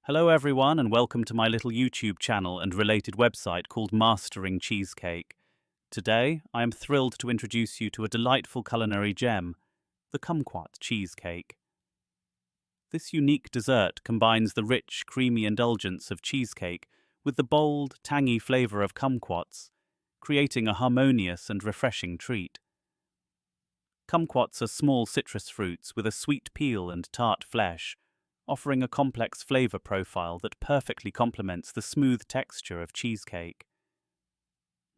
Hello everyone and welcome to my little YouTube channel and related website called Mastering Cheesecake. Today, I am thrilled to introduce you to a delightful culinary gem, the Cumquat Cheesecake. This unique dessert combines the rich, creamy indulgence of cheesecake with the bold, tangy flavour of kumquats, creating a harmonious and refreshing treat. Kumquats are small citrus fruits with a sweet peel and tart flesh, offering a complex flavour profile that perfectly complements the smooth texture of cheesecake.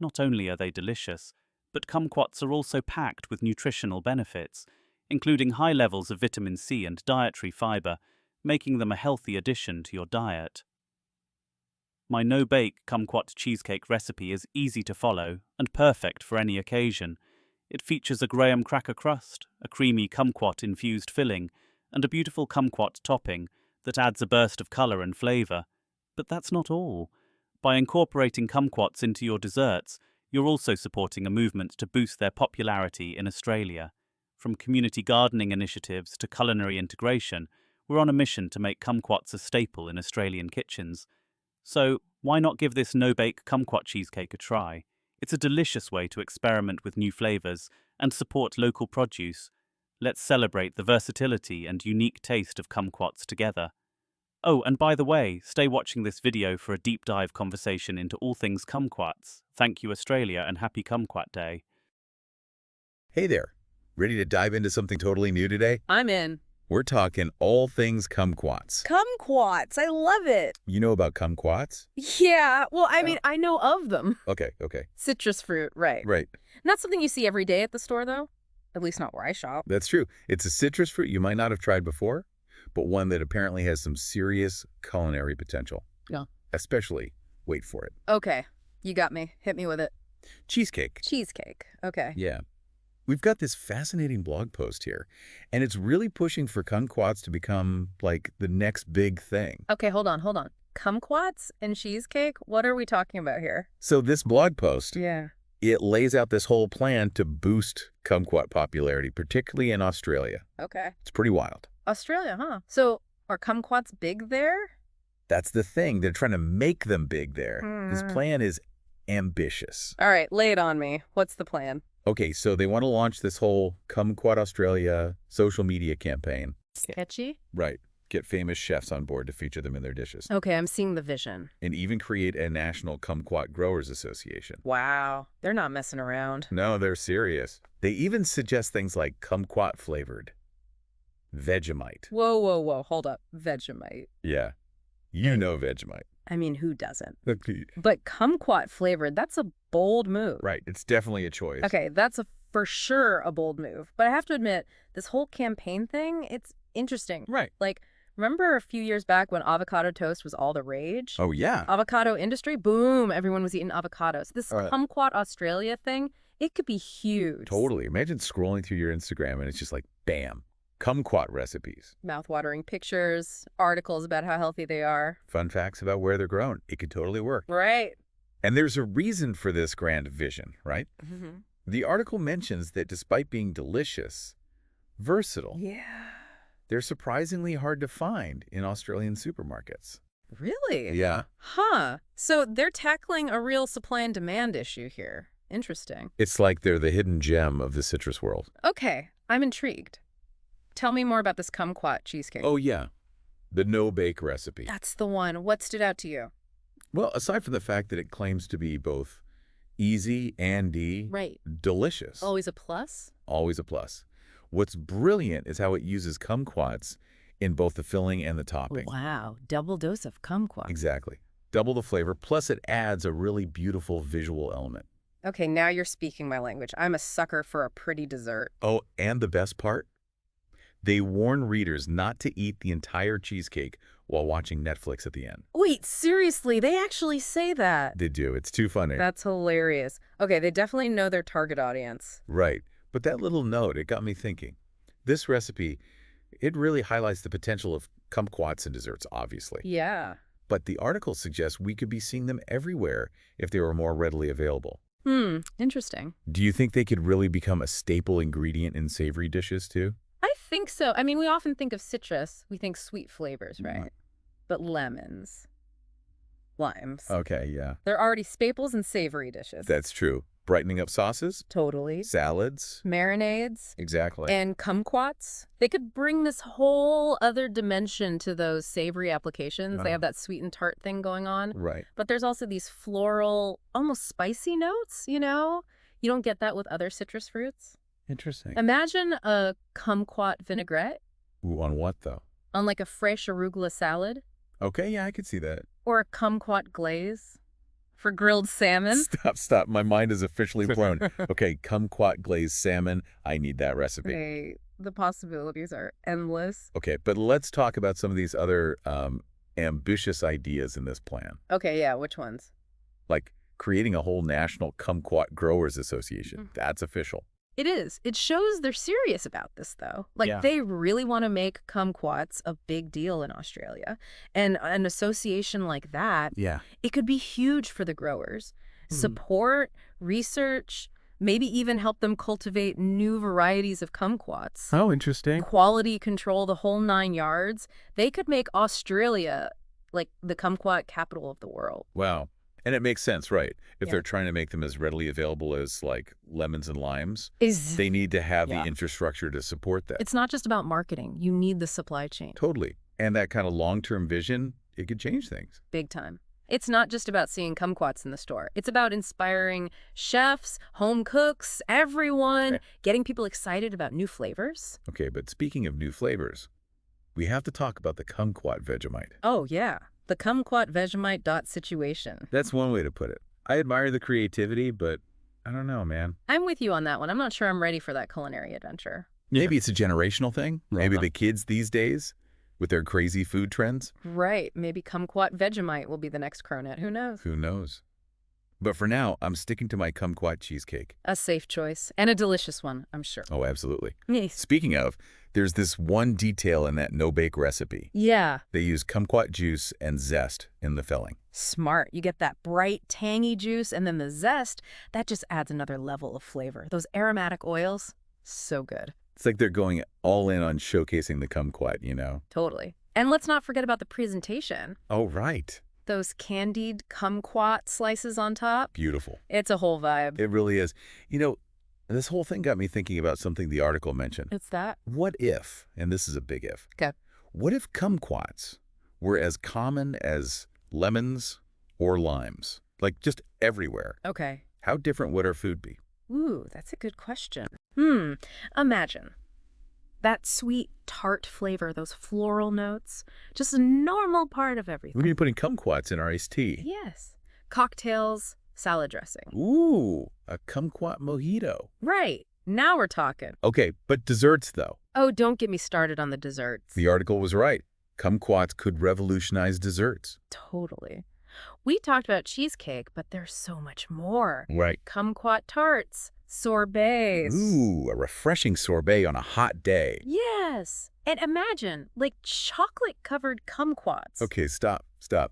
Not only are they delicious, but kumquats are also packed with nutritional benefits, including high levels of vitamin C and dietary fibre, making them a healthy addition to your diet. My no-bake kumquat cheesecake recipe is easy to follow and perfect for any occasion. It features a graham cracker crust, a creamy cumquat-infused filling, and a beautiful kumquat topping that adds a burst of colour and flavour. But that's not all. By incorporating kumquats into your desserts, you're also supporting a movement to boost their popularity in Australia. From community gardening initiatives to culinary integration, we're on a mission to make kumquats a staple in Australian kitchens. So, why not give this no-bake kumquat cheesecake a try? It's a delicious way to experiment with new flavours and support local produce. Let's celebrate the versatility and unique taste of kumquats together. Oh, and by the way, stay watching this video for a deep dive conversation into all things kumquats. Thank you, Australia, and happy Cumquat Day. Hey there, ready to dive into something totally new today? I'm in. We're talking all things kumquats. Cumquats. I love it. You know about kumquats? Yeah. Well, I mean, I know of them. Okay. Citrus fruit, right. Right. Not something you see every day at the store, though. At least not where I shop. That's true. It's a citrus fruit you might not have tried before, but one that apparently has some serious culinary potential. Yeah. Especially, wait for it, Okay. You got me. Hit me with it. cheesecake. Cheesecake. Okay. Yeah. We've got this fascinating blog post here, and it's really pushing for kumquats to become, like, the next big thing. Okay, hold on. Cumquats and cheesecake? What are we talking about here? So this blog post, Yeah. it lays out this whole plan to boost kumquat popularity, particularly in Australia. Okay. It's pretty wild. Australia, huh? So, are kumquats big there? That's the thing. They're trying to make them big there. This plan is ambitious. All right, lay it on me. What's the plan? Okay, so they want to launch this whole Cumquat Australia social media campaign. Sketchy? Right. Get famous chefs on board to feature them in their dishes. Okay, I'm seeing the vision. And even create a national Kumquat Growers Association. Wow. They're not messing around. No, they're serious. They even suggest things like kumquat flavored, Vegemite. Whoa. Hold up. Vegemite. Yeah. You know Vegemite. I mean, who doesn't? But kumquat flavored, that's a bold move. Right. It's definitely a choice. Okay, that's for sure a bold move. But I have to admit, this whole campaign thing, it's interesting. Right. Like, remember a few years back when avocado toast was all the rage? Oh, yeah. Avocado industry, boom, everyone was eating avocados. This Cumquat Australia thing, it could be huge. Totally. Imagine scrolling through your Instagram and it's just like, bam, kumquat recipes. Mouth-watering pictures, articles about how healthy they are. Fun facts about where they're grown. It could totally work. Right. And there's a reason for this grand vision, right? Mm-hmm. The article mentions that despite being delicious, versatile, they're surprisingly hard to find in Australian supermarkets. Really? Yeah. Huh. So they're tackling a real supply and demand issue here. Interesting. It's like they're the hidden gem of the citrus world. Okay, I'm intrigued. Tell me more about this Cumquat cheesecake. Oh, yeah. The no-bake recipe. That's the one. What stood out to you? Well, aside from the fact that it claims to be both easy and delicious. Always a plus? Always a plus. What's brilliant is how it uses kumquats in both the filling and the topping. Wow, double dose of Cumquat. Exactly. Double the flavor, plus it adds a really beautiful visual element. Okay, now you're speaking my language. I'm a sucker for a pretty dessert. Oh, and the best part? They warn readers not to eat the entire cheesecake while watching Netflix at the end. Wait, seriously? They actually say that? They do. It's too funny. That's hilarious. Okay, they definitely know their target audience. Right. But that little note, it got me thinking. This recipe, it really highlights the potential of kumquats in desserts, obviously. Yeah. But the article suggests we could be seeing them everywhere if they were more readily available. Interesting. Do you think they could really become a staple ingredient in savory dishes, too? I think so. I mean, we often think of citrus. We think sweet flavors, right? but lemons, limes. Okay, yeah. They're already staples in savory dishes. That's true. Brightening up sauces, Totally. salads. Marinades. Exactly. And kumquats. They could bring this whole other dimension to those savory applications. They have that sweet and tart thing going on. Right. But there's also these floral, almost spicy notes, you know? You don't get that with other citrus fruits. Interesting. Imagine a kumquat vinaigrette Ooh, on what, though? on like a fresh arugula salad. Okay, yeah, I could see that. Or a kumquat glaze for grilled salmon. Stop. My mind is officially blown. Okay, kumquat glazed salmon. I need that recipe. Hey, the possibilities are endless. Okay, but let's talk about some of these other ambitious ideas in this plan. Okay, yeah, which ones? Like creating a whole national kumquat growers association. That's official. It is. It shows they're serious about this, though. Like, Yeah. they really want to make kumquats a big deal in Australia. And an association like that, Yeah. it could be huge for the growers. Support, research, maybe even help them cultivate new varieties of kumquats. Oh, interesting. Quality control, the whole 9 yards. They could make Australia like the kumquat capital of the world. Wow. And it makes sense, right? If Yeah. they're trying to make them as readily available as like lemons and limes, Is they need to have Yeah. the infrastructure to support that. It's not just about marketing. You need the supply chain. Totally. And that kind of long-term vision, it could change things. Big time. It's not just about seeing kumquats in the store. It's about inspiring chefs, home cooks, everyone, Okay. getting people excited about new flavors. Okay, but speaking of new flavors, we have to talk about the kumquat Vegemite. Oh, yeah. The kumquat Vegemite dot situation. That's one way to put it. I admire the creativity, but I don't know, man. I'm with you on that one. I'm not sure I'm ready for that culinary adventure. Maybe it's a generational thing. Maybe Rather. the kids these days, with their crazy food trends, Right. Maybe kumquat Vegemite will be the next cronut. Who knows? who knows? But for now, I'm sticking to my Cumquat Cheesecake. A safe choice. And a delicious one, I'm sure. Oh, absolutely. Yes. Speaking of, there's this one detail in that no-bake recipe. Yeah. They use kumquat juice and zest in the filling. Smart. You get that bright, tangy juice, and then the zest, that just adds another level of flavor. Those aromatic oils, so good. It's like they're going all in on showcasing the kumquat, you know? Totally. And let's not forget about the presentation. Oh, right. Those candied kumquat slices on top. Beautiful. It's a whole vibe. It really is. You know, this whole thing got me thinking about something the article mentioned. It's that. What if, and this is a big if, Okay. what if kumquats were as common as lemons or limes? Like just everywhere. Okay. How different would our food be? Ooh, that's a good question. Imagine that sweet tart flavor, those floral notes, just a normal part of We everything. could be putting kumquats in our iced tea. Yes. Cocktails, salad dressing. Ooh, a kumquat mojito. Right. Now we're talking. Okay, but desserts though. Oh, don't get me started on the desserts. The article was right. Kumquats could revolutionize desserts. Totally. We talked about cheesecake, but there's so much more. Right. Kumquat tarts, sorbets. Ooh, a refreshing sorbet on a hot day. Yes. And imagine, like chocolate-covered kumquats. Okay, stop.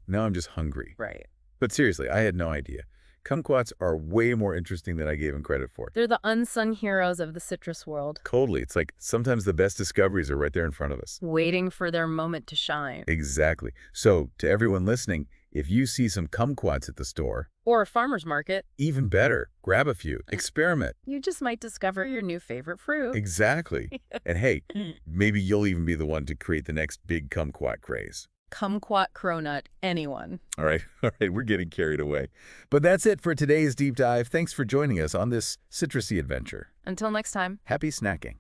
Now I'm just hungry. Right. But seriously, I had no idea. Kumquats are way more interesting than I gave them credit for. They're the unsung heroes of the citrus world, Totally. It's like sometimes the best discoveries are right there in front of us. waiting for their moment to shine. Exactly. So, to everyone listening, if you see some kumquats at the store, Or a farmer's market, even better, grab a few, experiment. you just might discover your new favorite fruit. Exactly. And hey, maybe you'll even be the one to create the next big kumquat craze. Kumquat cronut, anyone. All right, we're getting carried away. But that's it for today's deep dive. Thanks for joining us on this citrusy adventure. Until next time. Happy snacking.